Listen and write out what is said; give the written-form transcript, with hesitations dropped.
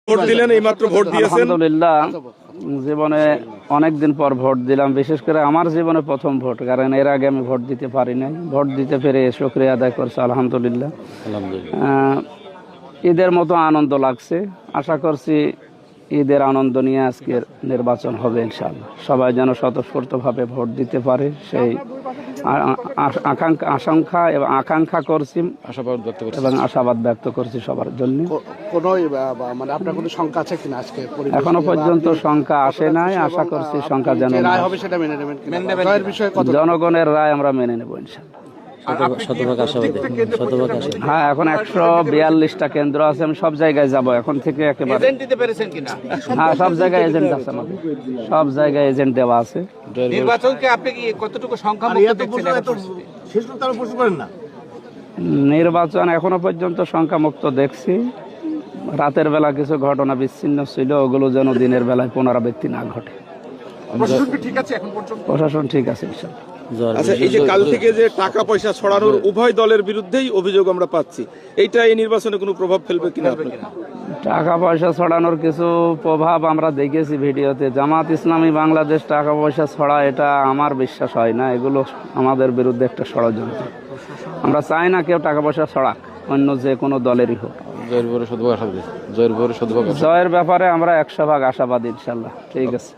Vote দিলেন, এইমাত্র vote দিয়েছেন। আলহামদুলিল্লাহ, জীবনে অনেকদিন পর ভোট দিলাম। বিশেষ করে আমার জীবনে প্রথম ভোট, কারণ এর আগে আমি ভোট দিতে পারি নাই। ভোট দিতে পেরে শুকরিয়া আদায় করছি আলহামদুলিল্লাহ। ঈদের মতো আনন্দ লাগছে। আশা করছি ঈদের আনন্দ নিয়ে আজকের নির্বাচন হবে ইনশাআল্লাহ। সবাই যেন স্বতঃস্ফূর্তভাবে ভোট দিতে পারে সেই আশঙ্কা এবং আকাঙ্ক্ষা করছি এবং আশাবাদ ব্যক্ত করছি সবার জন্য। মানে আপনার কোনো শঙ্কা আছে কিনা আজকে? এখনো পর্যন্ত সংখ্যা আসে নাই, আশা করছি সংখ্যা যেন রায় হবে সেটা মেনে নেবেন কিনা? জয়ের বিষয়ে কত? জনগণের রায় আমরা মেনে নেব ইনশাআল্লাহ। হ্যাঁ, এখন 142টা কেন্দ্র আছে, আমি সব জায়গায় যাব এখন থেকে একেবারে। হ্যাঁ, সব জায়গায় এজেন্ট আছে আমাদের, সব জায়গায় এজেন্ট দেওয়া আছে। নির্বাচনকে আপনি কি কতটুকু সংখ্যা নির্বাচন এখনো পর্যন্ত সংখ্যা মুক্ত দেখছি। রাতের বেলা কিছু ঘটনা বিচ্ছিন্ন ছিল, ওগুলো যেন দিনের বেলায় পুনরাবৃত্তি না ঘটে। প্রশাসন ঠিক আছে ইনশাআল্লাহ। আচ্ছা, এই যে কাল থেকে যে টাকা পয়সা ছড়ানোর উভয় দলের বিরুদ্ধেই অভিযোগ আমরা পাচ্ছি, এইটা এই নির্বাচনে কোনো প্রভাব ফেলবে কিনা? টাকা পয়সা ছড়ানোর কিছু প্রভাব আমরা দেখেছি ভিডিওতে। জামাত ইসলামী বাংলাদেশ টাকা পয়সা ছড়া, এটা আমার বিশ্বাস হয় না। এগুলো আমাদের বিরুদ্ধে একটা ষড়যন্ত্র। আমরা চাই না কেউ টাকা পয়সা ছড়াক, অন্য যে কোনো দলেরই হোক। জয়ের ব্যাপারে আমরা 100% আশাবাদী ইনশাআল্লাহ। ঠিক আছে।